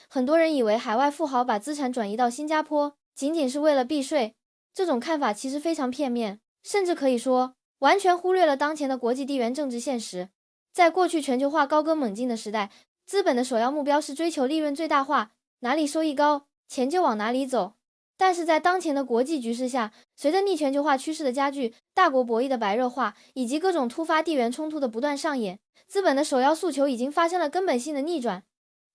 很多人以为海外富豪把资产转移到新加坡，仅仅是为了避税。这种看法其实非常片面，甚至可以说，完全忽略了当前的国际地缘政治现实。在过去全球化高歌猛进的时代，资本的首要目标是追求利润最大化，哪里收益高，钱就往哪里走。但是在当前的国际局势下，随着逆全球化趋势的加剧，大国博弈的白热化，以及各种突发地缘冲突的不断上演，资本的首要诉求已经发生了根本性的逆转。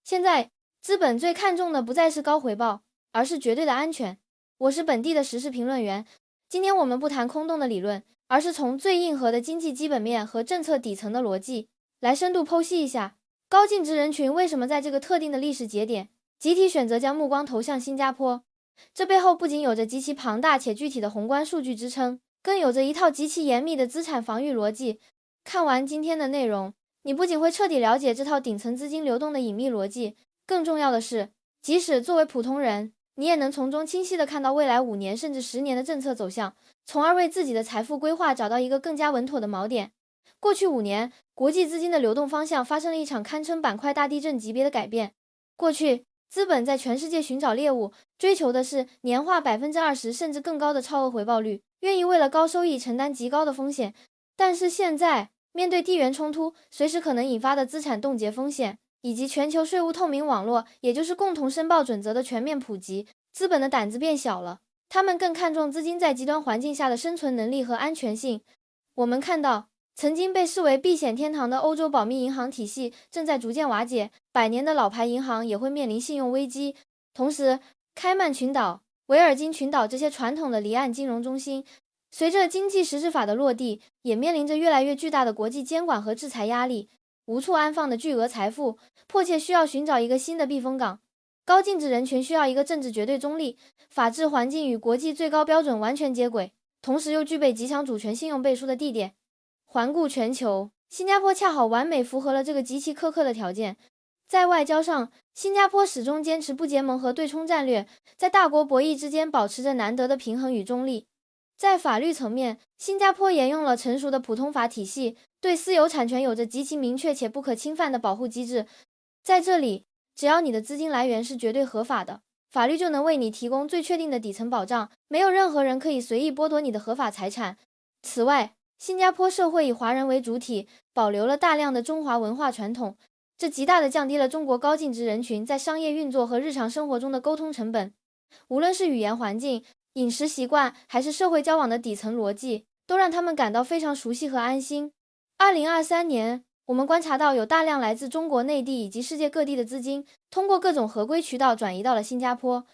现在，资本最看重的不再是高回报，而是绝对的安全。我是本地的时事评论员，今天我们不谈空洞的理论，而是从最硬核的经济基本面和政策底层的逻辑，来深度剖析一下高净值人群为什么在这个特定的历史节点，集体选择将目光投向新加坡。这背后不仅有着极其庞大且具体的宏观数据支撑，更有着一套极其严密的资产防御逻辑。看完今天的内容，你不仅会彻底了解这套顶层资金流动的隐秘逻辑，更重要的是，即使作为普通人，你也能从中清晰地看到未来5年甚至10年的政策走向，从而为自己的财富规划找到一个更加稳妥的锚点。过去5年，国际资金的流动方向发生了一场堪称板块大地震级别的改变。过去，资本在全世界寻找猎物，追求的是年化20%甚至更高的超额回报率，愿意为了高收益承担极高的风险。但是现在，面对地缘冲突随时可能引发的资产冻结风险，以及全球税务透明网络，也就是共同申报准则的全面普及，资本的胆子变小了，他们更看重资金在极端环境下的生存能力和安全性。我们看到，曾经被视为避险天堂的欧洲保密银行体系正在逐渐瓦解，百年的老牌银行也会面临信用危机。同时，开曼群岛、维尔金群岛这些传统的离岸金融中心，随着经济实质法的落地，也面临着越来越巨大的国际监管和制裁压力。无处安放的巨额财富，迫切需要寻找一个新的避风港。高净值人群需要一个政治绝对中立、法治环境与国际最高标准完全接轨，同时又具备极强主权信用背书的地点。环顾全球，新加坡恰好完美符合了这个极其苛刻的条件。在外交上，新加坡始终坚持不结盟和对冲战略，在大国博弈之间保持着难得的平衡与中立。在法律层面，新加坡沿用了成熟的普通法体系，对私有产权有着极其明确且不可侵犯的保护机制。在这里，只要你的资金来源是绝对合法的，法律就能为你提供最确定的底层保障，没有任何人可以随意剥夺你的合法财产。此外，新加坡社会以华人为主体，保留了大量的中华文化传统，这极大地降低了中国高净值人群在商业运作和日常生活中的沟通成本。无论是语言环境、饮食习惯，还是社会交往的底层逻辑，都让他们感到非常熟悉和安心。2023年，我们观察到有大量来自中国内地以及世界各地的资金，通过各种合规渠道转移到了新加坡。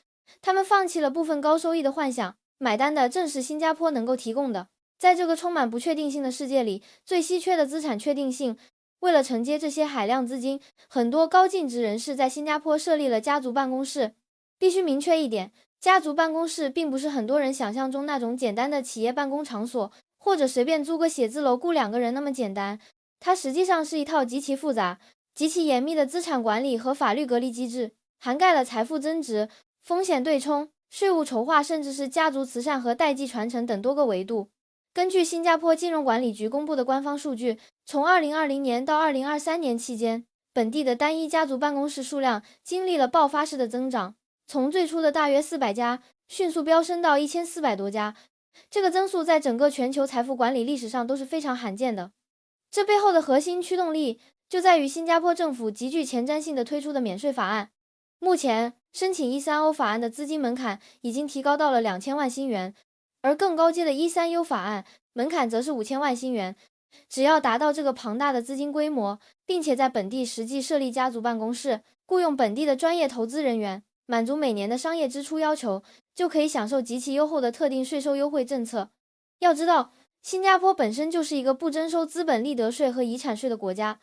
他们放弃了部分高收益的幻想，买单的正是新加坡能够提供的。在这个充满不确定性的世界里，最稀缺的资产确定性。为了承接这些海量资金，很多高净值人士在新加坡设立了家族办公室。必须明确一点，家族办公室并不是很多人想象中那种简单的企业办公场所，或者随便租个写字楼雇2个人那么简单。它实际上是一套极其复杂、极其严密的资产管理和法律隔离机制，涵盖了财富增值、风险对冲、税务筹划，甚至是家族慈善和代际传承等多个维度。根据新加坡金融管理局公布的官方数据，从2020年到2023年期间，本地的单一家族办公室数量经历了爆发式的增长，从最初的大约400家，迅速飙升到1400多家。这个增速在整个全球财富管理历史上都是非常罕见的。这背后的核心驱动力就在于新加坡政府极具前瞻性的推出的免税法案。目前，申请13欧法案的资金门槛已经提高到了2000万新元。而更高阶的13优法案门槛则是5000万新元。只要达到这个庞大的资金规模，并且在本地实际设立家族办公室，雇佣本地的专业投资人员，满足每年的商业支出要求，就可以享受极其优厚的特定税收优惠政策。要知道，新加坡本身就是一个不征收资本利得税和遗产税的国家，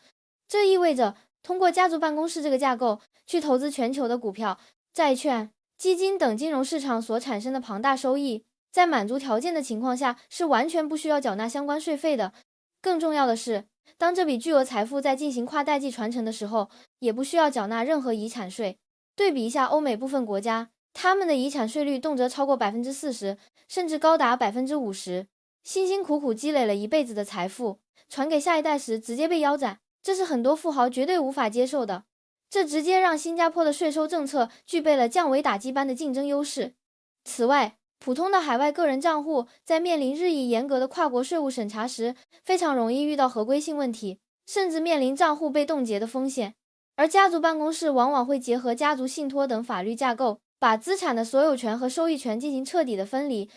这意味着通过家族办公室这个架构去投资全球的股票、债券、基金等金融市场所产生的庞大收益，在满足条件的情况下，是完全不需要缴纳相关税费的。更重要的是，当这笔巨额财富在进行跨代际传承的时候，也不需要缴纳任何遗产税。对比一下欧美部分国家，他们的遗产税率动辄超过40%，甚至高达50%。辛辛苦苦积累了一辈子的财富，传给下一代时直接被腰斩，这是很多富豪绝对无法接受的。这直接让新加坡的税收政策具备了降维打击般的竞争优势。此外，普通的海外个人账户在面临日益严格的跨国税务审查时，非常容易遇到合规性问题，甚至面临账户被冻结的风险。而家族办公室往往会结合家族信托等法律架构，把资产的所有权和收益权进行彻底的分离。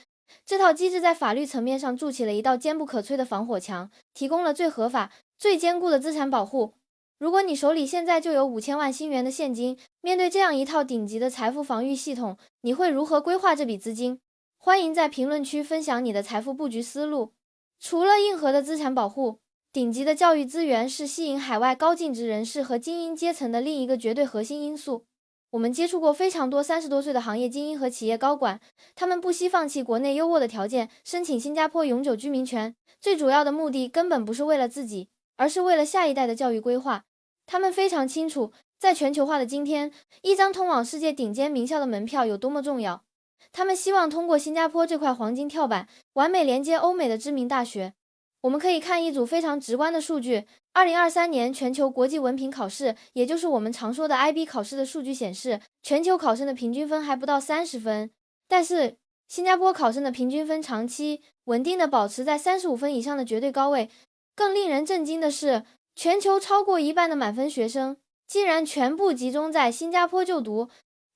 这套机制在法律层面上筑起了一道坚不可摧的防火墙，提供了最合法、最坚固的资产保护。如果你手里现在就有5000万新元的现金，面对这样一套顶级的财富防御系统，你会如何规划这笔资金？欢迎在评论区分享你的财富布局思路。除了硬核的资产保护，顶级的教育资源是吸引海外高净值人士和精英阶层的另一个绝对核心因素。我们接触过非常多30多岁的行业精英和企业高管，他们不惜放弃国内优渥的条件，申请新加坡永久居民权，最主要的目的根本不是为了自己，而是为了下一代的教育规划。他们非常清楚，在全球化的今天，一张通往世界顶尖名校的门票有多么重要。他们希望通过新加坡这块黄金跳板，完美连接欧美的知名大学。我们可以看一组非常直观的数据。2023年全球国际文凭考试，也就是我们常说的 IB 考试的数据显示，全球考生的平均分还不到30分，但是新加坡考生的平均分长期稳定的保持在35分以上的绝对高位。更令人震惊的是，全球超过一半的满分学生竟然全部集中在新加坡就读，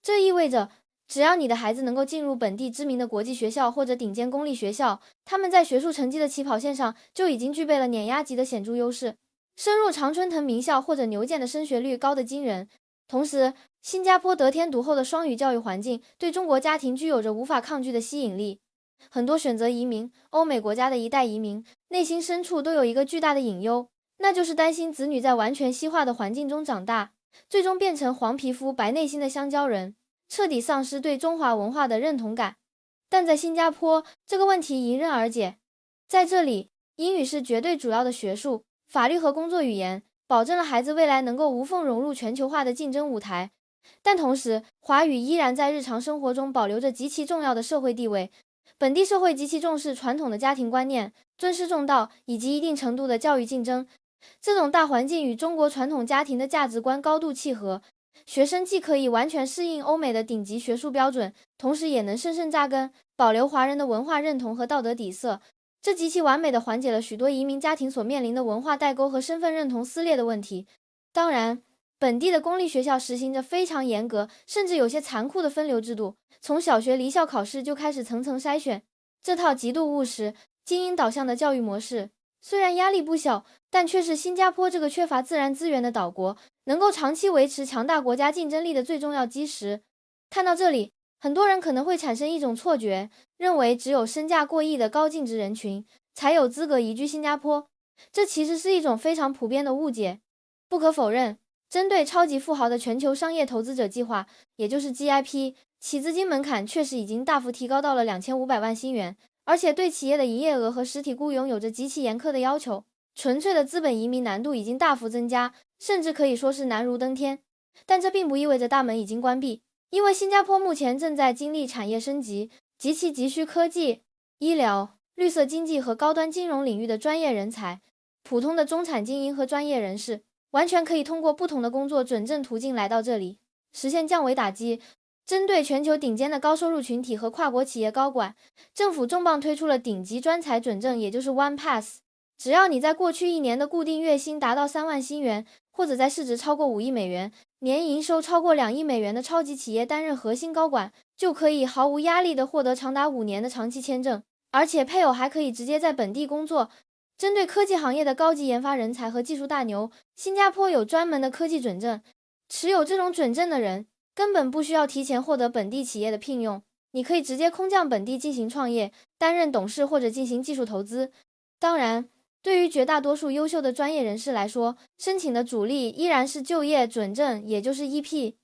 这意味着只要你的孩子能够进入本地知名的国际学校或者顶尖公立学校，他们在学术成绩的起跑线上就已经具备了碾压级的显著优势。升入常春藤名校或者牛剑的升学率高得惊人。同时，新加坡得天独厚的双语教育环境对中国家庭具有着无法抗拒的吸引力。很多选择移民欧美国家的一代移民，内心深处都有一个巨大的隐忧，那就是担心子女在完全西化的环境中长大，最终变成黄皮肤白内心的香蕉人，彻底丧失对中华文化的认同感。但在新加坡，这个问题迎刃而解。在这里，英语是绝对主要的学术、法律和工作语言，保证了孩子未来能够无缝融入全球化的竞争舞台。但同时，华语依然在日常生活中保留着极其重要的社会地位。本地社会极其重视传统的家庭观念、尊师重道以及一定程度的教育竞争。这种大环境与中国传统家庭的价值观高度契合，学生既可以完全适应欧美的顶级学术标准，同时也能深深扎根，保留华人的文化认同和道德底色。这极其完美地缓解了许多移民家庭所面临的文化代沟和身份认同撕裂的问题。当然，本地的公立学校实行着非常严格，甚至有些残酷的分流制度，从小学离校考试就开始层层筛选。这套极度务实、精英导向的教育模式，虽然压力不小，但却是新加坡这个缺乏自然资源的岛国能够长期维持强大国家竞争力的最重要基石。看到这里，很多人可能会产生一种错觉，认为只有身价过亿的高净值人群才有资格移居新加坡，这其实是一种非常普遍的误解。不可否认，针对超级富豪的全球商业投资者计划，也就是 GIP， 起资金门槛确实已经大幅提高到了2500万新元，而且对企业的营业额和实体雇佣有着极其严苛的要求。纯粹的资本移民难度已经大幅增加，甚至可以说是难如登天。但这并不意味着大门已经关闭，因为新加坡目前正在经历产业升级，极其急需科技、医疗、绿色经济和高端金融领域的专业人才。普通的中产精英和专业人士完全可以通过不同的工作准证途径来到这里，实现降维打击。针对全球顶尖的高收入群体和跨国企业高管，政府重磅推出了顶级专才准证，也就是 One Pass。只要你在过去1年的固定月薪达到3万新元，或者在市值超过5亿美元、年营收超过2亿美元的超级企业担任核心高管，就可以毫无压力地获得长达5年的长期签证，而且配偶还可以直接在本地工作。针对科技行业的高级研发人才和技术大牛，新加坡有专门的科技准证，持有这种准证的人根本不需要提前获得本地企业的聘用，你可以直接空降本地进行创业，担任董事或者进行技术投资。当然，对于绝大多数优秀的专业人士来说，申请的主力依然是就业准证，也就是 EP。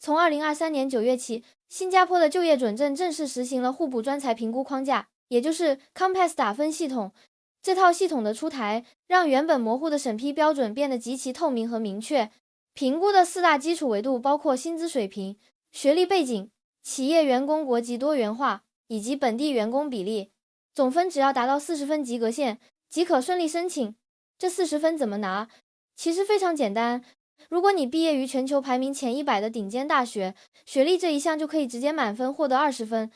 从2023年9月起，新加坡的就业准证正式实行了互补专才评估框架，也就是 Compass 打分系统。这套系统的出台，让原本模糊的审批标准变得极其透明和明确。评估的4大基础维度包括薪资水平、学历背景、企业员工国籍多元化以及本地员工比例。总分只要达到40分及格线，即可顺利申请。这40分怎么拿？其实非常简单，如果你毕业于全球排名前100的顶尖大学，学历这一项就可以直接满分获得20分。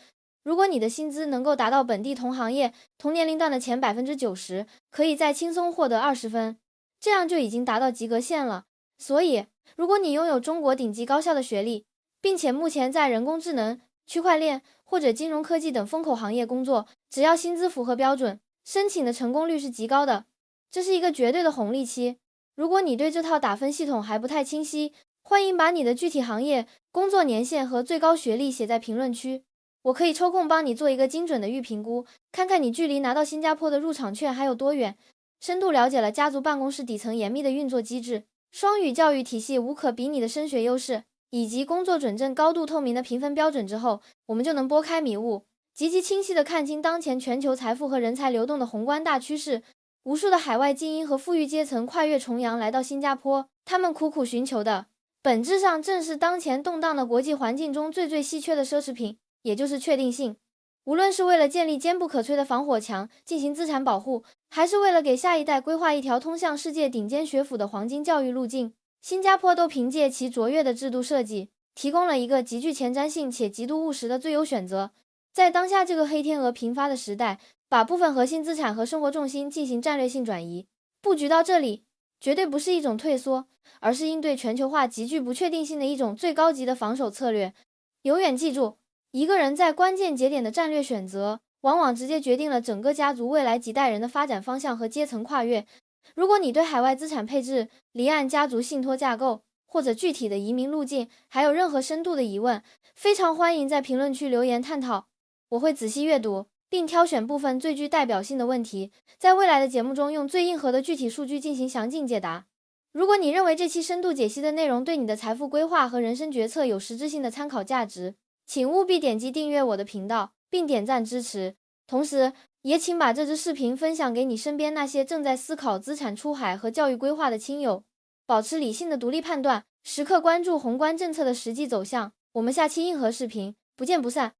如果你的薪资能够达到本地同行业、同年龄段的前90%，可以再轻松获得20分，这样就已经达到及格线了。所以，如果你拥有中国顶级高校的学历，并且目前在人工智能、区块链或者金融科技等风口行业工作，只要薪资符合标准，申请的成功率是极高的。这是一个绝对的红利期。如果你对这套打分系统还不太清晰，欢迎把你的具体行业、工作年限和最高学历写在评论区。我可以抽空帮你做一个精准的预评估，看看你距离拿到新加坡的入场券还有多远。深度了解了家族办公室底层严密的运作机制、双语教育体系无可比拟的升学优势，以及工作准证高度透明的评分标准之后，我们就能拨开迷雾，极其清晰地看清当前全球财富和人才流动的宏观大趋势。无数的海外精英和富裕阶层跨越重洋来到新加坡，他们苦苦寻求的，本质上正是当前动荡的国际环境中最稀缺的奢侈品，也就是确定性。无论是为了建立坚不可摧的防火墙进行资产保护，还是为了给下一代规划一条通向世界顶尖学府的黄金教育路径，新加坡都凭借其卓越的制度设计，提供了一个极具前瞻性且极度务实的最优选择。在当下这个黑天鹅频发的时代，把部分核心资产和生活重心进行战略性转移，布局到这里，绝对不是一种退缩，而是应对全球化极具不确定性的一种最高级的防守策略。永远记住，一个人在关键节点的战略选择，往往直接决定了整个家族未来几代人的发展方向和阶层跨越。如果你对海外资产配置、离岸家族信托架构，或者具体的移民路径还有任何深度的疑问，非常欢迎在评论区留言探讨，我会仔细阅读，并挑选部分最具代表性的问题，在未来的节目中用最硬核的具体数据进行详尽解答。如果你认为这期深度解析的内容对你的财富规划和人生决策有实质性的参考价值，请务必点击订阅我的频道，并点赞支持。同时，也请把这支视频分享给你身边那些正在思考资产出海和教育规划的亲友。保持理性的独立判断，时刻关注宏观政策的实际走向。我们下期硬核视频不见不散。